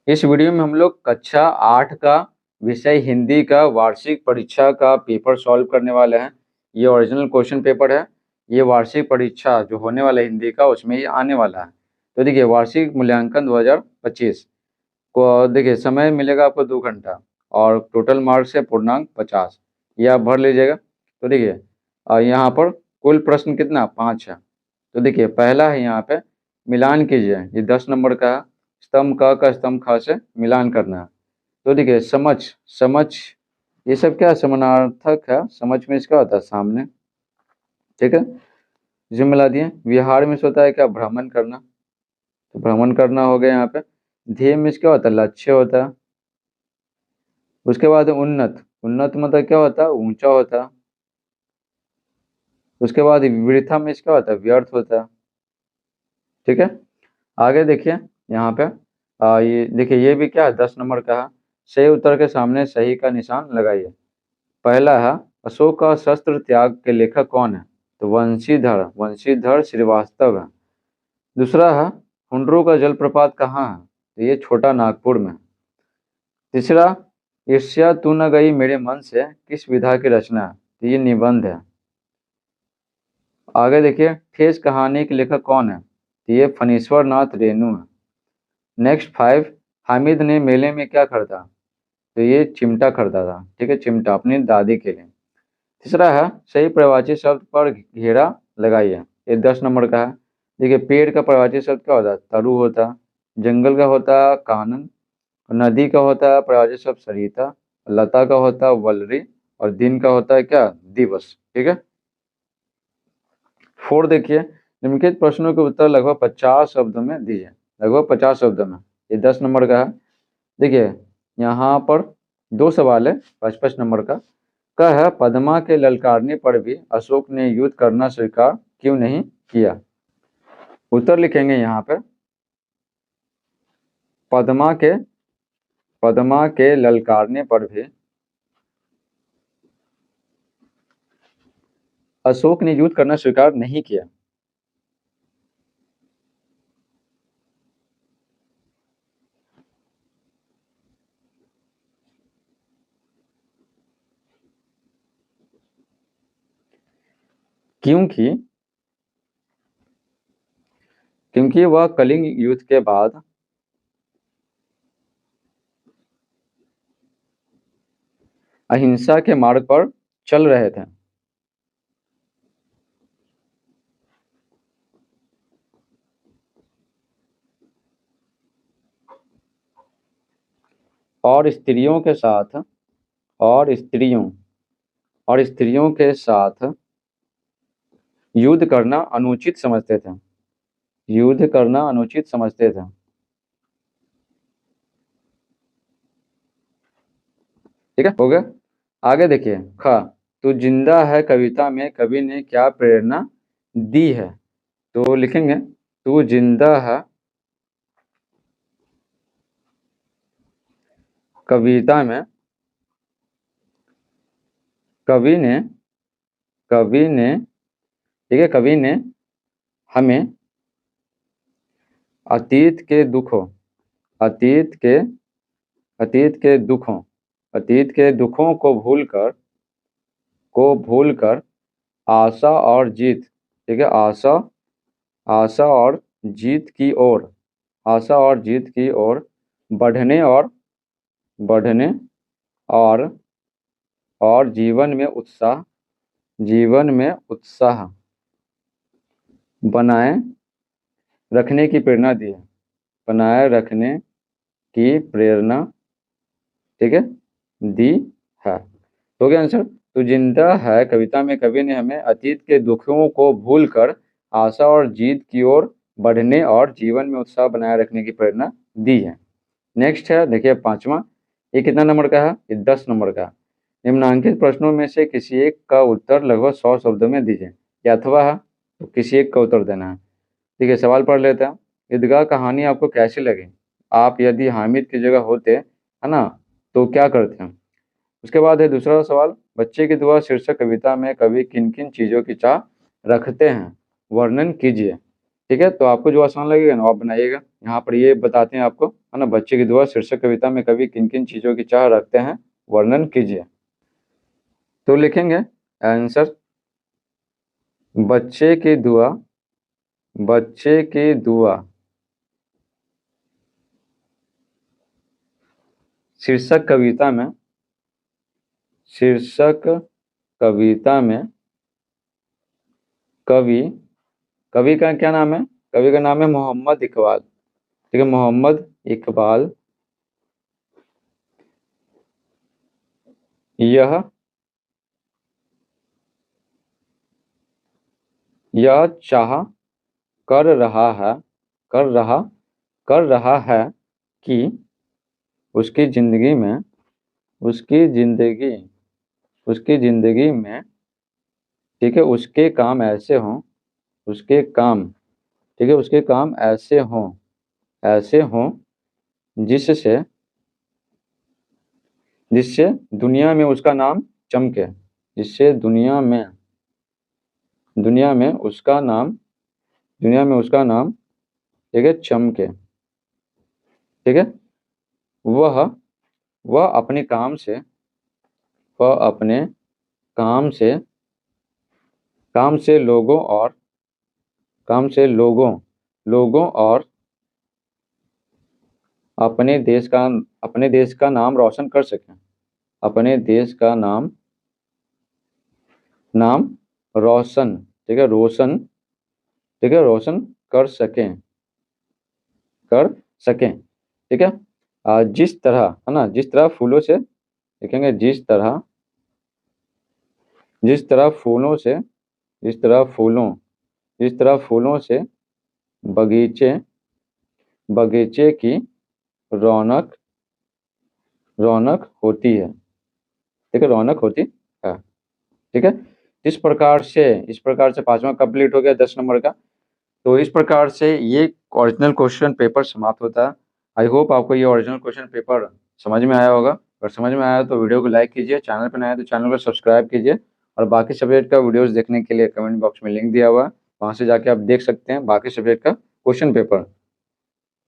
इस वीडियो में हम लोग कक्षा 8 का विषय हिंदी का वार्षिक परीक्षा का पेपर सॉल्व करने वाले हैं। ये ओरिजिनल क्वेश्चन पेपर है। ये वार्षिक परीक्षा जो होने वाला है हिंदी का उसमें ही आने वाला है। तो देखिए वार्षिक मूल्यांकन 2025 को देखिए समय मिलेगा आपको 2 घंटा और टोटल मार्क्स है पूर्णांक 50। ये आप भर लीजिएगा। तो देखिए यहाँ पर कुल प्रश्न कितना 5 है। तो देखिए पहला है यहाँ पे मिलान कीजिए, ये 10 नंबर का है। स्तंभ क का स्तंभ ख से मिलान करना है। तो देखिए समझ समझ ये सब क्या समानार्थक है। समझ में इसका होता है सामने, ठीक है। जिम मिला दिए। विहार में होता है क्या भ्रमण करना, तो भ्रमण करना हो गया यहाँ पे। ध्येय में क्या होता है लक्ष्य होता है। उसके बाद उन्नत, उन्नत मतलब क्या होता है ऊंचा होता है। उसके बाद वृथा में क्या होता है व्यर्थ होता है, ठीक है। आगे देखिए यहाँ पे ये देखिए ये भी क्या है 10 नंबर का है। सही उत्तर के सामने सही का निशान लगाइए। पहला है अशोक का शस्त्र त्याग के लेखक कौन है, तो वंशीधर, वंशीधर श्रीवास्तव है। दूसरा है हुंड्रू का जलप्रपात कहाँ है, तो ये छोटा नागपुर में। तीसरा ईर्ष्या तू न गई मेरे मन से किस विधा की रचना है, तो ये निबंध है। आगे देखिए ठेस कहानी के लेखक कौन है, तो ये फणीश्वर नाथ रेणु है। नेक्स्ट 5 हामिद ने मेले में क्या खरीदा, तो ये चिमटा खरीदा था, ठीक है, चिमटा अपनी दादी के लिए। तीसरा है सही प्रवाची शब्द पर घेरा लगाइए, ये 10 नंबर का है। देखिए पेड़ का प्रवाची शब्द क्या होता है तरु होता है। जंगल का होता है कानन। नदी का होता है प्रवाची शब्द सरिता। लता का होता है वलरी। और दिन का होता है क्या दिवस, ठीक है। 4 देखिए निम्नलिखित प्रश्नों के उत्तर लगभग 50 शब्दों में दीजिए। लगभग 50 शब्दों में, ये 10 नंबर का है। देखिए यहाँ पर 2 सवाल है 55 नंबर का है पद्मा के ललकारने पर भी अशोक ने युद्ध करना स्वीकार क्यों नहीं किया। उत्तर लिखेंगे यहाँ पे पद्मा के ललकारने पर भी अशोक ने युद्ध करना स्वीकार नहीं किया। क्योंकि क्योंकि वह कलिंग युद्ध के बाद अहिंसा के मार्ग पर चल रहे थे। और स्त्रियों के साथ और स्त्रियों और स्त्रियों के साथ युद्ध करना अनुचित समझते थे। युद्ध करना अनुचित समझते थे, ठीक है, हो गया। आगे देखिए ख तू जिंदा है कविता में कवि ने क्या प्रेरणा दी है, तो लिखेंगे तू जिंदा है कविता में कवि ने कवि ने ठीक है कवि ने हमें अतीत के दुखों अतीत के अतीत के दुखों अतीत के दुखों को भूलकर आशा और जीत, ठीक है, आशा और जीत की ओर आशा और जीत की ओर बढ़ने और जीवन में उत्साह बनाए रखने की प्रेरणा दी है। बनाए रखने की प्रेरणा, ठीक है, दी है। हो गया आंसर। तो जिंदा है कविता में कवि ने हमें अतीत के दुखों को भूलकर आशा और जीत की ओर बढ़ने और जीवन में उत्साह बनाए रखने की प्रेरणा दी है। नेक्स्ट है देखिए 5वां। ये कितना नंबर का है, ये 10 नंबर का। निम्नांकित प्रश्नों में से किसी एक का उत्तर लगभग 100 शब्दों में दीजिए। या अथवा है तो किसी एक का उत्तर देना है। ठीक है, सवाल पढ़ लेते हैं। ईदगाह कहानी आपको कैसी लगी, आप यदि हामिद की जगह होते है ना तो क्या करते हैं। उसके बाद है दूसरा सवाल, बच्चे की दुआ शीर्षक कविता में कवि किन किन चीज़ों की चाह रखते हैं, वर्णन कीजिए। ठीक है, तो आपको जो आसान लगेगा ना आप बनाइएगा। यहाँ पर ये बताते हैं आपको, है ना, बच्चे की दुआ शीर्षक कविता में कवि किन किन चीज़ों की चाह रखते हैं, वर्णन कीजिए। तो लिखेंगे आंसर, बच्चे की दुआ, बच्चे की दुआ शीर्षक कविता में, शीर्षक कविता में कवि, कवि का क्या नाम है, कवि का नाम है मोहम्मद इकबाल। ठीक है, मोहम्मद इकबाल यह चाह कर रहा है, कर रहा है कि उसकी जिंदगी में, उसकी जिंदगी, उसकी जिंदगी में, ठीक है, उसके काम ऐसे हों, उसके काम, ठीक है, उसके काम ऐसे हों, ऐसे हों जिससे, जिससे दुनिया में उसका नाम चमके, जिससे दुनिया में, दुनिया में उसका नाम, दुनिया में उसका नाम, ठीक है, चमके। ठीक है, वह वह अपने काम से, वह अपने काम से, काम से लोगों और, काम से लोगों, लोगों और अपने देश का, अपने देश का नाम रोशन कर सकें, अपने देश का नाम, नाम रोशन, ठीक है, रोशन, ठीक है, रोशन कर सकें, कर सकें। ठीक है, जिस तरह, है ना, जिस तरह फूलों से, लिखेंगे जिस तरह, जिस तरह फूलों से, जिस तरह फूलों, जिस तरह फूलों से बगीचे, बगीचे की रौनक, रौनक होती है। ठीक है, रौनक होती है। ठीक है, इस प्रकार से पांचवा कंप्लीट हो गया 10 नंबर का। तो इस प्रकार से ये ओरिजिनल क्वेश्चन पेपर समाप्त होता है। आई होप आपको ये ओरिजिनल क्वेश्चन पेपर समझ में आया होगा। अगर समझ में आया तो वीडियो को लाइक कीजिए, चैनल पर नया है तो चैनल को सब्सक्राइब कीजिए, और बाकी सब्जेक्ट का वीडियोस देखने के लिए कमेंट बॉक्स में लिंक दिया हुआ है, वहाँ से जाके आप देख सकते हैं बाकी सब्जेक्ट का क्वेश्चन पेपर।